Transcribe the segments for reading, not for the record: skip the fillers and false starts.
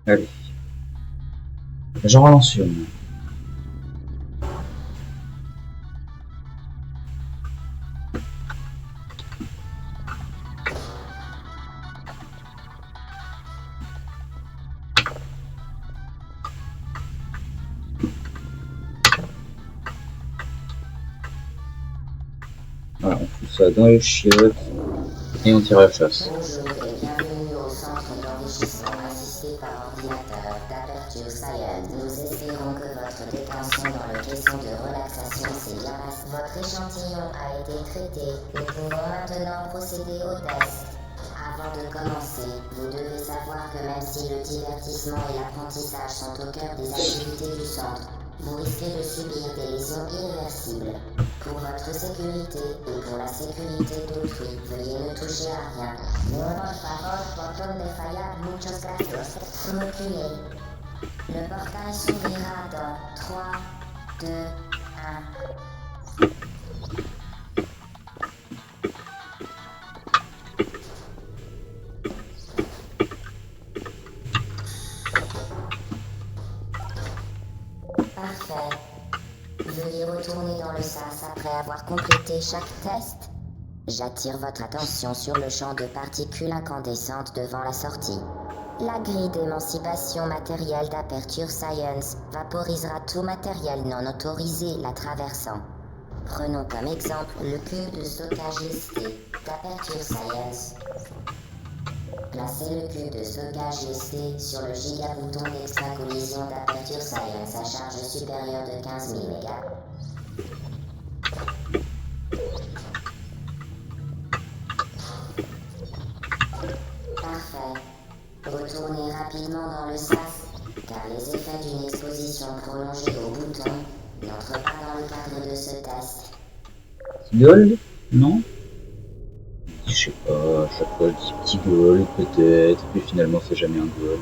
Allez, j'en relance une. Voilà, on fout ça dans les chiottes et on tire à la chasse. Bonjour et bienvenue au centre d'enrichissement assisté par ordinateur d'Aperture Science. Nous espérons que votre détention dans le caisson de relaxation s'est bien passée. Votre échantillon a été traité. Nous pouvons maintenant procéder au test. Avant de commencer, vous devez savoir que même si le divertissement et l'apprentissage sont au cœur des activités du centre, vous risquez de subir des lésions irréversibles. Pour votre sécurité et pour la sécurité d'autrui, veuillez ne toucher à rien. Por favor, botón de fallar, muchos gracias. Reculez. Le portail s'ouvrira dans 3, 2, 1. Parfait. Veuillez retourner dans le sas après avoir complété chaque test. J'attire votre attention sur le champ de particules incandescentes devant la sortie. La grille d'émancipation matérielle d'Aperture Science vaporisera tout matériel non autorisé la traversant. Prenons comme exemple le cube de stockage listé d'Aperture Science. Placez le cube de stockage listé sur le gigabouton d'extra-collision d'Aperture Science à charge supérieure de 15 000 mégas. Parfait. Retournez rapidement dans le sas, car les effets d'une exposition prolongée au bouton n'entrent pas dans le cadre de ce test. Gold? Non? Je sais pas, à chaque fois je dis petit gold peut-être, puis finalement c'est jamais un gold.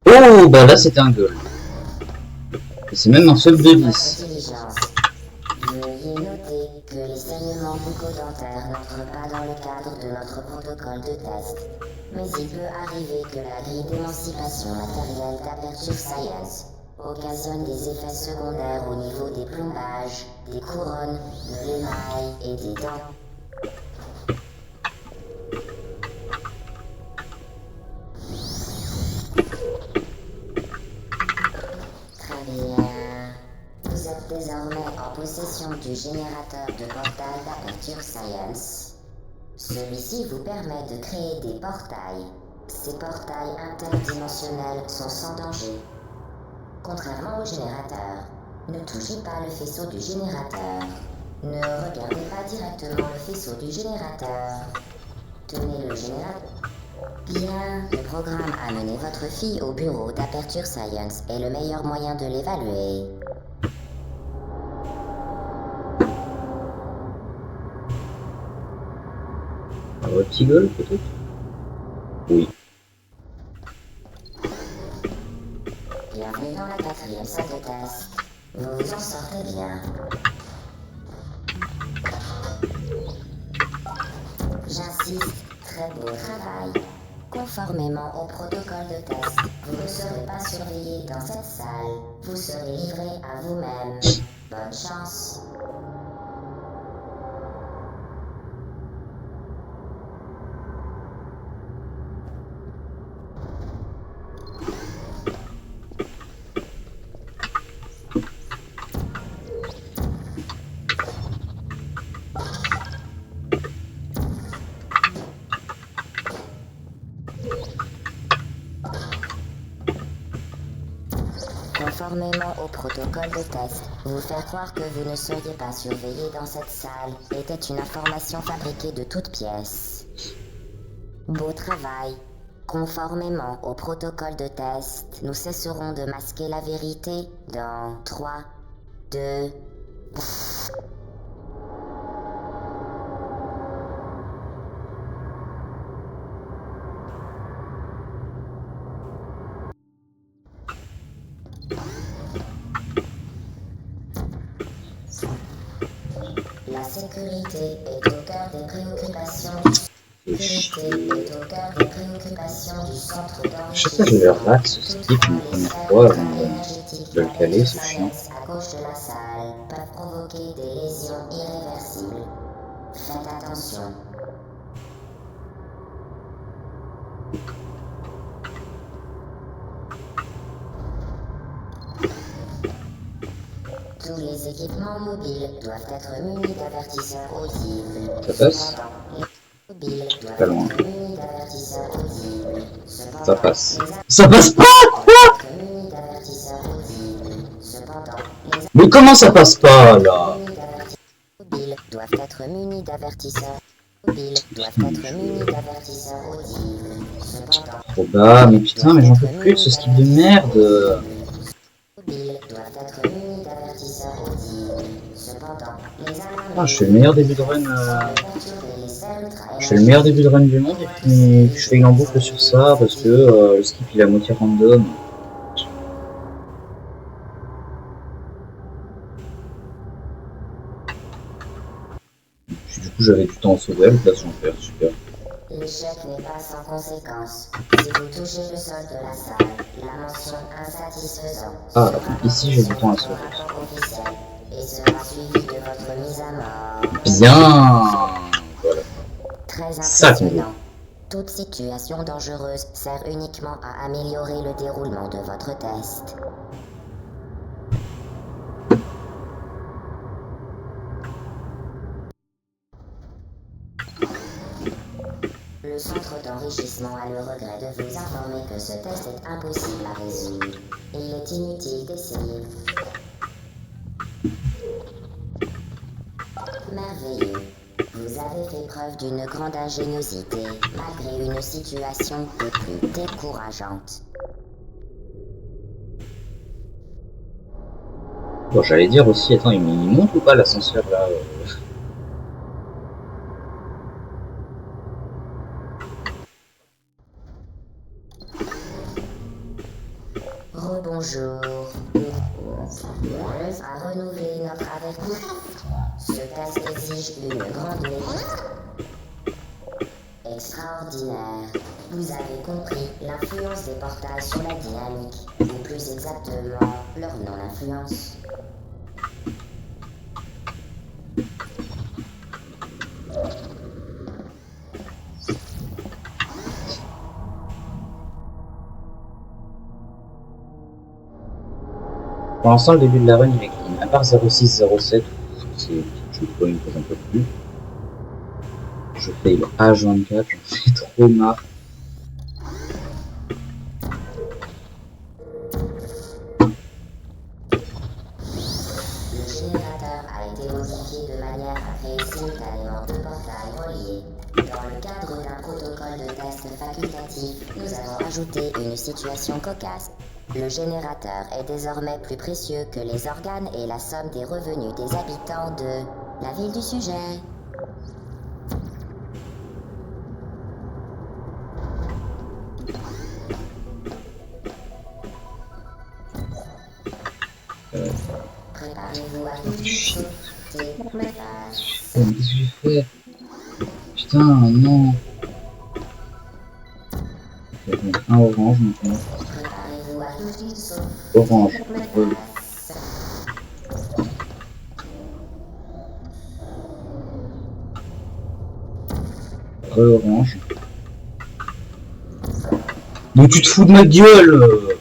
Oh, bah là c'était un gold. Et c'est même un sub de 10. Veuillez noter que les saignements bucco-dentaires n'entrent pas dans le cadre de notre protocole de test. Mais il peut arriver que la grille d'émancipation matérielle d'Aperture Science occasionne des effets secondaires au niveau des plombages, des couronnes, de l'émail et des dents. Très bien. Vous êtes désormais en possession du générateur de portail d'Aperture Science. Celui-ci vous permet de créer des portails. Ces portails interdimensionnels sont sans danger. Contrairement au générateur, ne touchez pas le faisceau du générateur. Ne regardez pas directement le faisceau du générateur. Tenez le générateur. Bien, le programme Amenez votre fille au bureau d'Aperture Science est le meilleur moyen de l'évaluer. Un petit gold peut-être? Oui. Bienvenue dans la 4e salle de test. Vous vous en sortez bien. J'insiste, très beau travail. Conformément au protocole de test, vous ne serez pas surveillé dans cette salle. Vous serez livré à vous-même. Bonne chance. Conformément au protocole de test, vous faire croire que vous ne seriez pas surveillé dans cette salle était une information fabriquée de toutes pièces. Beau travail. Conformément au protocole de test, nous cesserons de masquer la vérité dans 3, 2... La sécurité est au cœur des préoccupations. Fais Vérité chier. est au cœur des préoccupations du centre Chaque fois je le d'enrichissement. rate ce Toutefois, skip une les première seuls fois contrats avant énergétiques de le caler, d'Aperture c'est chiant. Science à gauche de la salle peuvent provoquer des lésions irréversibles. Faites attention. Tous les équipements mobiles doivent être munis d'avertisseurs audibles. Ça passe? Cependant, les mobiles Pas doivent loin. être munis d'avertisseurs audibles. Cependant, Ça passe. les Ça passe pas? doivent être munis d'avertisseurs audibles. Cependant, les Mais comment ça passe pas là? mobiles doivent être munis d'avertisseurs mobiles doivent être munis d'avertisseurs audibles. Cependant, Trop bas, mais putain, mais j'en peux plus de ce skip de merde. mobiles doivent être munis d'avertisseurs audibles. Cependant, les alarmes Ah, je fais le meilleur début de run. semblent perturber les sphères Je fais le meilleur début de run du monde et puis je fais une emboucle sur ça parce que le skip il est à moitié random. Puis, du coup j'avais du temps à sauver à la place j'en perds, super. L'échec n'est pas sans conséquence. Si vous touchez le sol de la salle, la mention insatisfaisant Ah, sera ici j'ai du temps à votre sauver. rapport officiel et sera suivi de votre mise à mort. Bien. Voilà. Très Ça qu'on veut. impressionnant. Toute situation dangereuse sert uniquement à améliorer le déroulement de votre test. Le centre d'enrichissement a le regret de vous informer que ce test est impossible à résoudre. Et il est inutile d'essayer. Merveilleux. Vous avez fait preuve d'une grande ingéniosité, malgré une situation des plus décourageante. Bon, j'allais dire aussi, attends, il monte ou pas l'ascenseur là Rebonjour. À renouveler notre avertissement. Ce test exige une grande méthode. Extraordinaire. Vous avez compris l'influence des portails sur la dynamique, ou plus exactement, leur non-influence. Pour l'instant, le début de la run il est clean. À part 0607, c'est une petite checkpoint que j'en peux plus. Je fail H24, j'en fais trop marre. Le générateur a été modifié de manière à créer simultanément deux portails reliés. Dans le cadre d'un protocole de test facultatif, nous avons ajouté une situation cocasse. Le générateur est désormais plus précieux que les organes et la somme des revenus des habitants de la ville du sujet. Préparez-vous à tout sauter mes passes. Mais qu'est-ce que j'ai fait? Putain, non. Je vais mettre un orange maintenant. Préparez-vous à tout sauter Orange. mes passes. Orange. Mais tu te fous de ma gueule!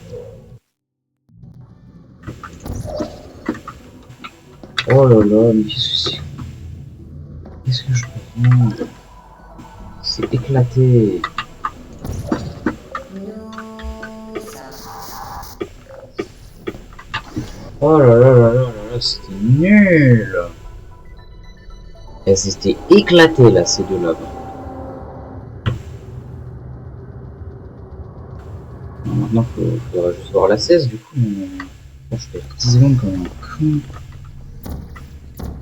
Oh là là, mais qu'est-ce que c'est? Qu'est-ce que je prends? C'est éclaté. Nous sommes Oh là là là là là là, c'était nul! Elles étaient éclatées là, ces deux-là. Maintenant, il faudra juste voir la 16 du coup, mais bon, je fais 10 secondes comme un con.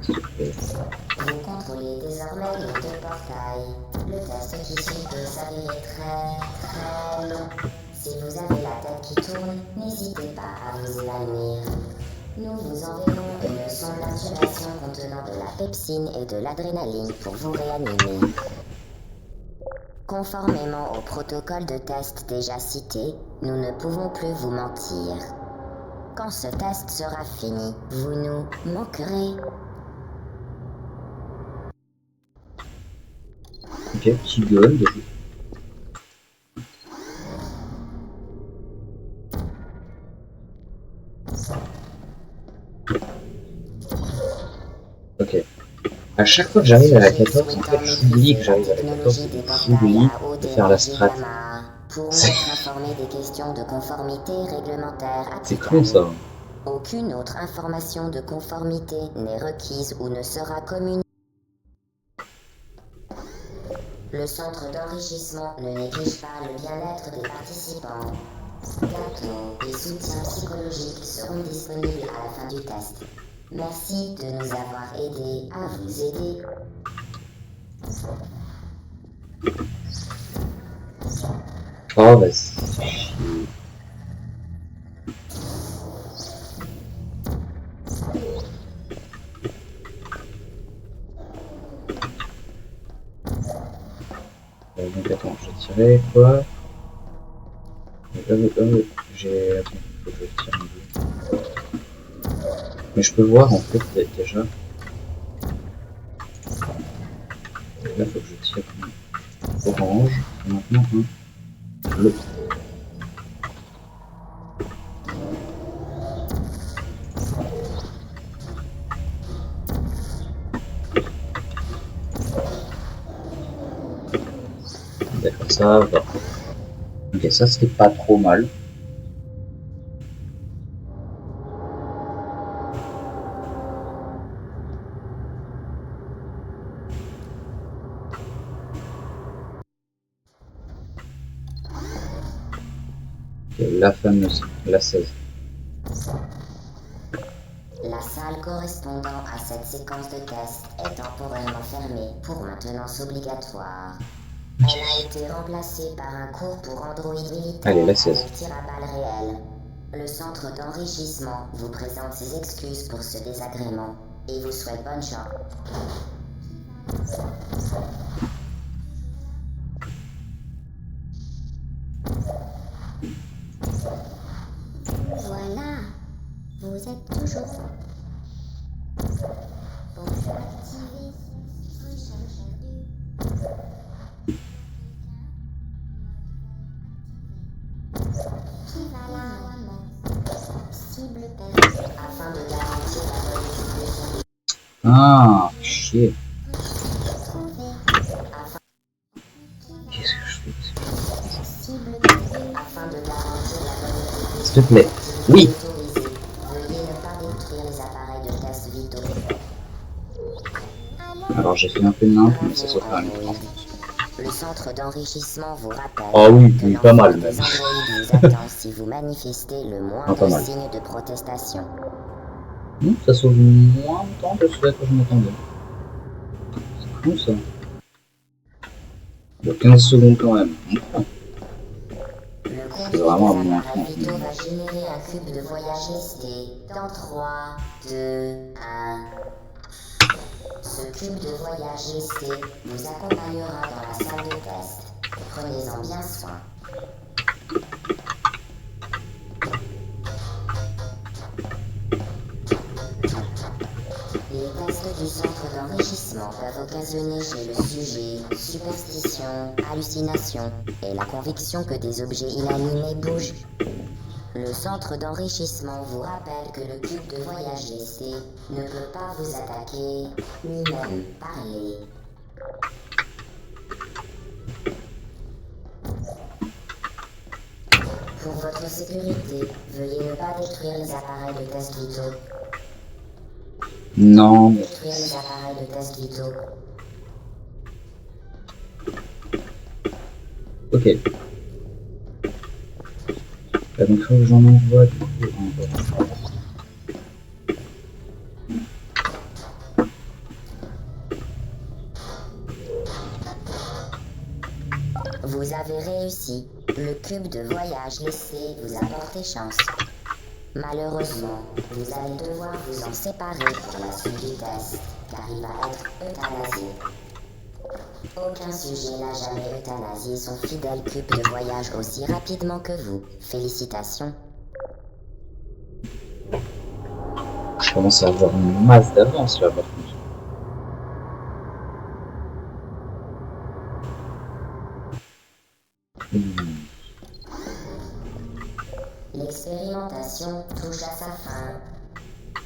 S'il te plaît. Vous contrôlez désormais les deux portails. Le test qui suit peut s'avérer très long. Si vous avez la tête qui tourne, n'hésitez pas à vous évanouir. Nous vous enverrons une sonde d'intubation contenant de la pepsine et de l'adrénaline pour vous réanimer. Conformément au protocole de test déjà cité, nous ne pouvons plus vous mentir. Quand ce test sera fini, vous nous manquerez. Ok, petit gold. Ok. À chaque fois que j'arrive à la 14, en fait, j'oublie que j'arrive à la 14 et j'oublie de faire la strat. Pourront être informés des questions de conformité réglementaire C'est applicables. con ça. Aucune autre information de conformité n'est requise ou ne sera communiquée. Le centre d'enrichissement ne néglige pas le bien-être des participants. Gâteaux et soutien psychologique seront disponibles à la fin du test. Merci de nous avoir aidés à vous aider. Oh, vas-y. Donc attends, j'ai tiré quoi? J'ai... Attends, faut que je tire un peu. Mais je peux voir en fait déjà. Là, faut que je tire un orange. Et maintenant un bleu. D'accord, ça va. Ok, ça c'était pas trop mal. Ok, la fameuse, la 16. La salle correspondant à cette séquence de test est temporairement fermée pour maintenance obligatoire. Elle a été remplacée par un cours pour Android militaire Allez, la 16. avec tir à balles réelles. Le centre d'enrichissement vous présente ses excuses pour ce désagrément et vous souhaite bonne chance. Voilà, vous êtes toujours. Pour activer, recherche du. Qui va là? Cible perdue afin de garantir la bonne utilisation. Ah, chier. Trouver afin. Qu'est-ce que je fais? Cible perdue afin de garantir la bonne utilisation. S'il te plaît. Oui. Autorisé. Veuillez ne pas détruire les appareils de test vitaux. Alors j'ai fait un peu de nimp, mais ça se fait un peu. Le centre d'enrichissement vous rappelle Ah oui, que oui, pas mal l'enfant même. des androïdes vous attend si vous manifestez le Ah, pas moindre mal. signe de protestation. Ça sauve moins de temps de ce que je m'attendais. C'est con ça. Il y a 15 secondes quand même. Le C'est conduit vraiment des à moins appareils 30 vitaux minutes. va générer un cube de voyage lesté dans 3, 2, 1. Ce cube de voyage lesté vous accompagnera dans la salle de test. Prenez-en bien soin. Les tests du centre d'enrichissement peuvent occasionner chez le sujet superstition, hallucination et la conviction que des objets inanimés bougent. Le centre d'enrichissement vous rappelle que le cube de voyage lesté ne peut pas vous attaquer, ni même parler. Pour votre sécurité, veuillez ne pas détruire les appareils de test vitaux. Non, mais Détruire les appareils de test vitaux. ok. Donc il faut que j'en envoie du coup en bas. Vous avez réussi. Le cube de voyage laissé vous a porté chance. Malheureusement, vous allez devoir vous en séparer pour la suite du test, car il va être euthanasié. Aucun sujet n'a jamais euthanasié son fidèle cube de voyage aussi rapidement que vous. Félicitations. Je commence à avoir une masse d'avance là par contre. L'expérimentation touche à sa fin.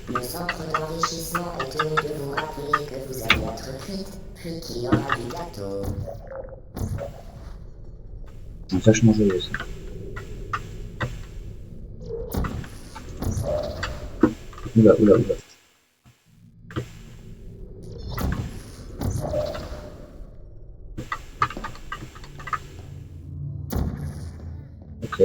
Le centre d'enrichissement est tenu de vous rappeler que vous allez être cuite, puis qu'il y aura du gâteau. C'est vachement joyeux ça. Oula, oula, oula. Ok.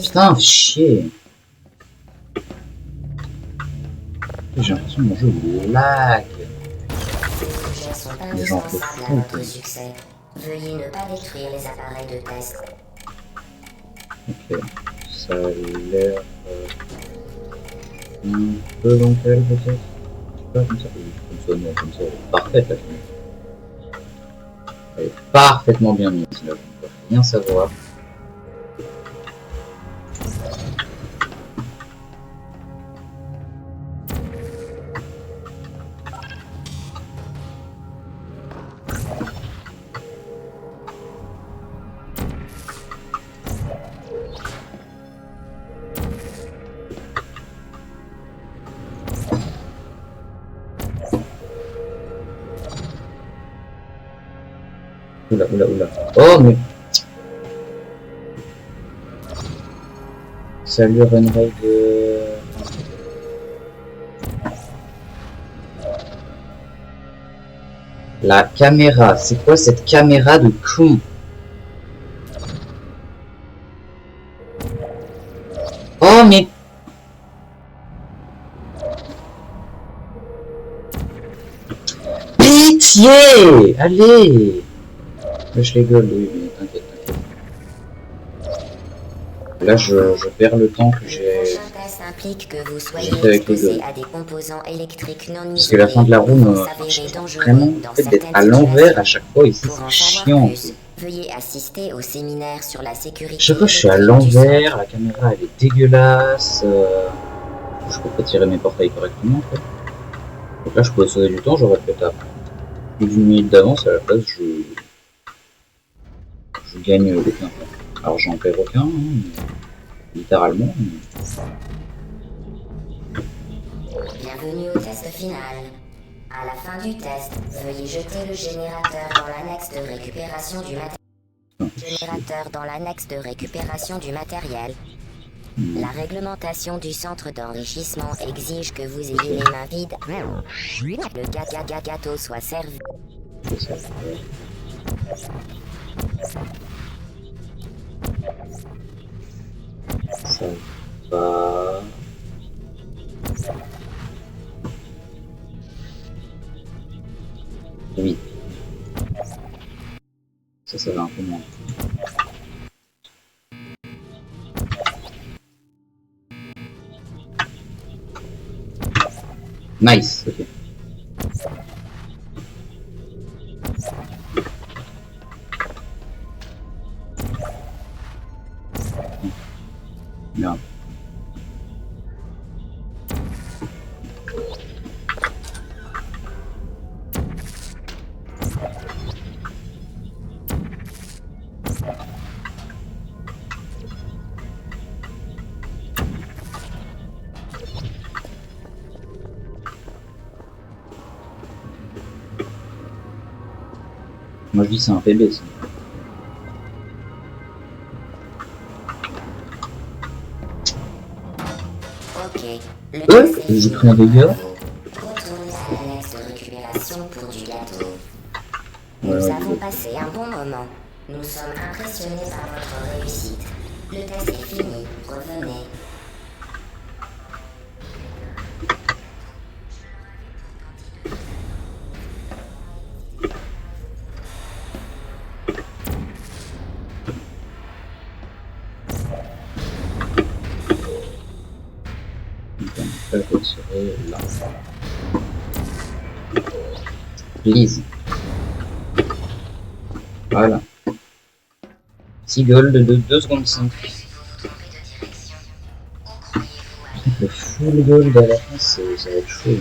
Putain, chier. J'ai l'impression que mon jeu lag. Les sujets sont indispensables à votre succès. Veuillez ne pas détruire les appareils de test. Ok. Ça a l'air un peu bancal peut-être. Pas comme ça. Comme ça, non, comme ça. Elle est parfaite la fille. Elle est parfaitement bien mise là. On peut rien savoir. Oula, oula, oula. Oh, mais... Salut Runray de... La caméra. C'est quoi cette caméra de con? Oh, mais... Pitié! Allez! Je rigole, oui, mais t'inquiète, t'inquiète. Là, je perds le temps que j'ai... Le prochain test implique que vous soyez fait avec les exposé deux. à des composants électriques non Parce que la fin de la room, vraiment, le fait d'être à l'envers à chaque fois, c'est Pour en chiant. savoir plus, veuillez assister au séminaire sur la sécurité. Chaque fois, je suis à l'envers, la caméra elle est dégueulasse. Je peux pas tirer mes portails correctement, en fait. Donc là, je pourrais sauver du temps, j'aurais peut-être à plus d'une minute d'avance, à la place, je gagne aucun temps. Alors, j'en perds aucun, hein, mais... littéralement. Mais... Bienvenue au test final. À la fin du test, veuillez jeter le générateur dans l'annexe de récupération du matériel. Générateur dans l'annexe de récupération du matériel. La réglementation du centre d'enrichissement exige que vous ayez les mains vides. Le gâteau soit servi. Ça va... Oui. Ça va un peu moins. Nice, ok. Bien. Moi je dis c'est un PB ça. Ok. Le j'ai pris un dégât. Retournez à l'annexe de récupération pour du gâteau. Ouais, Nous ouais, avons ouais. passé un bon moment. Nous sommes impressionnés par votre réussite. Le test est fini. Revenez. Donc, là, je dois tirer là. Please. Voilà. 6 gold de 2 secondes 5. Le full gold à la fin, ça va être chaud.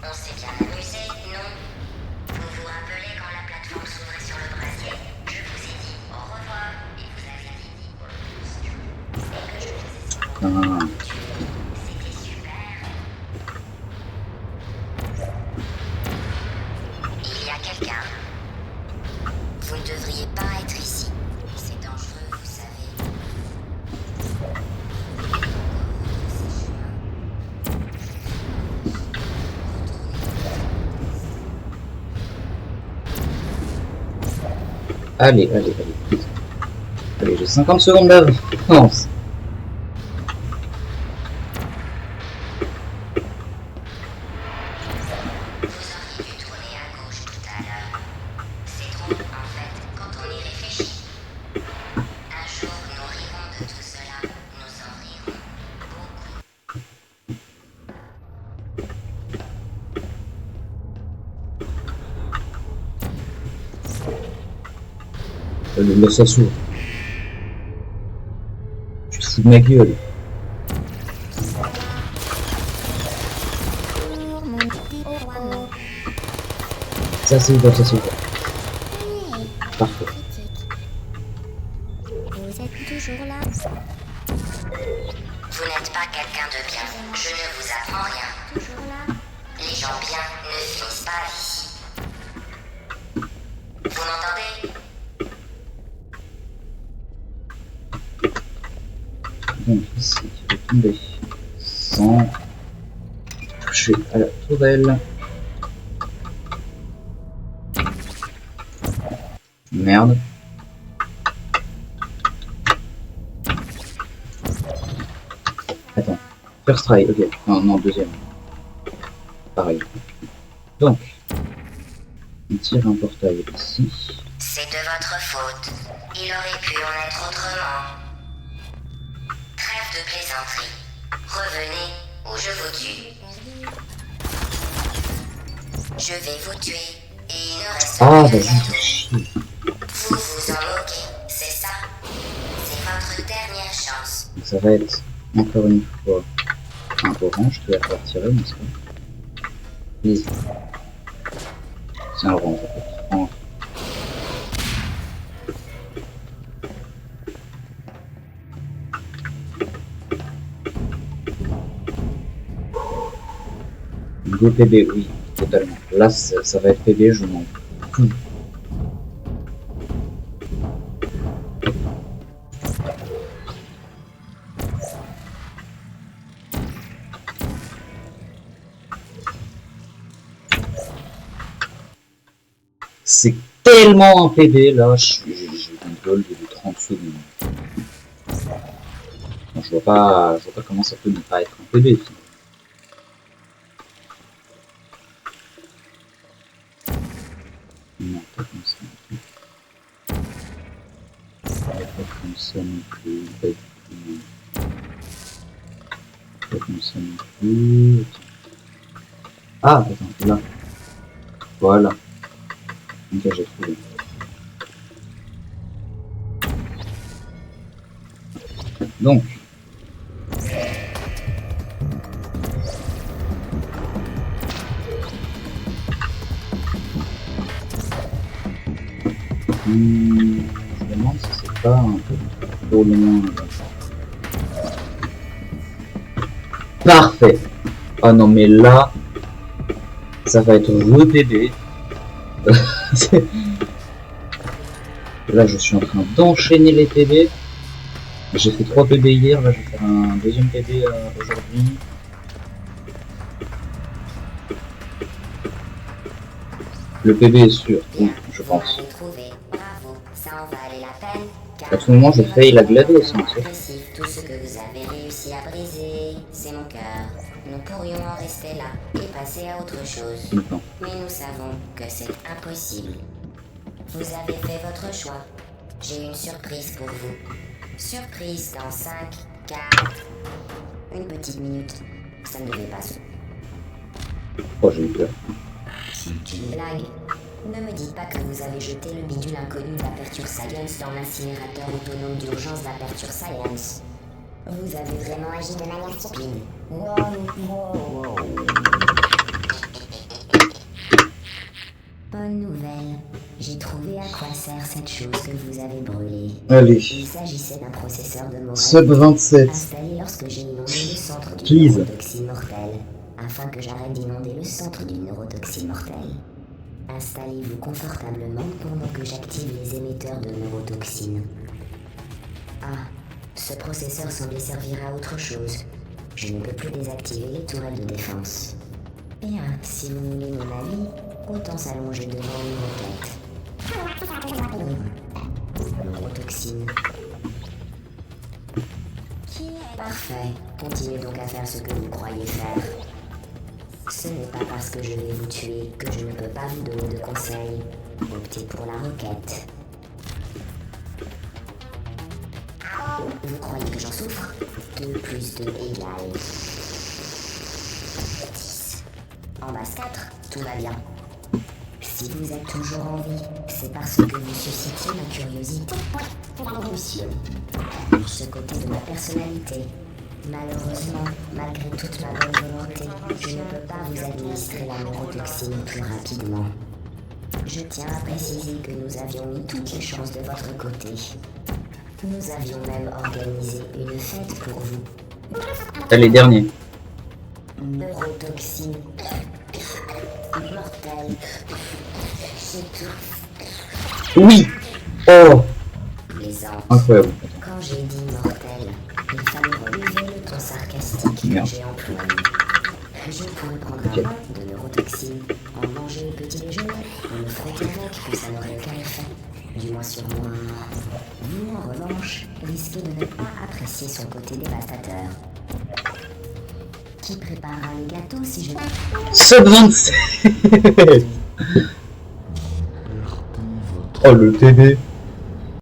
On s'est bien amusé, non? Vous vous rappelez quand la plateforme s'ouvrait sur le brasier? Je vous ai dit au revoir et vous aviez dit et que je faisais semblant de vous tuer. C'était super. Il y a quelqu'un. Vous ne devriez pas être ici. C'est dangereux, vous savez. Allez, allez, allez. Allez, j'ai 50 secondes d'avance. Là, ça s'ouvre. Tu te fous de ma gueule. Ça c'est ouvert, ça c'est ouvert. Parfait. Vous êtes toujours là? Vous n'êtes pas quelqu'un de bien. Je ne vous apprends rien. Toujours là? Les gens bien ne finissent pas ici. Vous m'entendez? Donc ici, je vais tomber sans toucher à la tourelle. Merde. Attends. First try, ok. Non, non, deuxième. Pareil. Donc, on tire un portail ici. C'est de votre faute. Il aurait pu en être autrement. Trêve de plaisanterie. Revenez ou je vous tue. Je vais vous tuer et il ne reste Ah, plus de vas-y, gâteau. chier. Vous vous en moquez, c'est ça. C'est votre dernière chance. Donc ça va être encore une fois un orange qui va falloir tirer, n'est-ce pas? Please. C'est un orange en fait. Orange. Go PB, oui, totalement. Là, ça va être PB, je m'en fous. C'est tellement un PB là, j'ai une gold de 30 secondes. Bon, je vois pas comment ça peut ne pas être un PB. Non, pas comme ça. Pas comme ça non plus. Pas comme ça non plus. Ah, attends, là. Voilà. Ok, j'ai trouvé. Donc. Je me demande si c'est pas un peu trop loin. Parfait. Ah non mais là, ça va être re-PB. Là je suis en train d'enchaîner les PB. J'ai fait 3 PB hier, là je vais faire un deuxième PB aujourd'hui. Le PB est sûr, oui, je pense. À tout moment je faille la GLaDOS, hein, tout ce que vous avez réussi à briser, c'est mon cœur. Nous pourrions en rester là et passer à autre chose. Mais nous savons que c'est impossible. Vous avez fait votre choix. J'ai une surprise pour vous. Surprise dans 5, 4... Une petite minute. Ça ne devait pas se... Oh, j'ai eu peur. Blague. Ne me dites pas que vous avez jeté le bidule inconnu d'Aperture Science dans l'incinérateur autonome d'urgence d'Aperture Science. Vous avez vraiment agi de manière stupide. Wow. Bonne nouvelle. J'ai trouvé à quoi sert cette chose que vous avez brûlée. Allez. Il s'agissait d'un processeur de morale Sub 27. installé lorsque j'ai inondé le centre d'une Please. neurotoxine mortelle, afin que j'arrête d'inonder le centre d'une neurotoxine mortelle. Installez-vous confortablement pendant que j'active les émetteurs de neurotoxines. Ah, ce processeur semblait servir à autre chose. Je ne peux plus désactiver les tourelles de défense. Bien, si vous voulez mon avis, autant s'allonger devant une roquette. Neurotoxine. Parfait. Continuez donc à faire ce que vous croyez faire. Ce n'est pas parce que je vais vous tuer que je ne peux pas vous donner de conseils. Optez pour la roquette. Vous croyez que j'en souffre? 2 plus 2 égale 10. En base 4, tout va bien. Si vous êtes toujours en vie, c'est parce que vous suscitez ma curiosité. Monsieur, ce côté de ma personnalité. Malheureusement, malgré toute ma bonne volonté, je ne peux pas vous administrer la neurotoxine plus rapidement. Je tiens à préciser que nous avions mis toutes les chances de votre côté. Nous avions même organisé une fête pour vous. Allez, dernier. Neurotoxine. Mortelle. C'est tout. Oui. Oh, Plaisante. incroyable. Quand j'ai dit mortel, il fallait relever le ton sarcastique Merde. que j'ai employé. Je pourrais prendre un bain de neurotoxine, en manger au petit déjeuner, et me frotter avec que ça n'aurait aucun effet. Du moins sur moi. Vous, en revanche, risquez de ne pas apprécier son côté dévastateur. Qui préparera les gâteaux si je... Sub 27. Oh, le TD.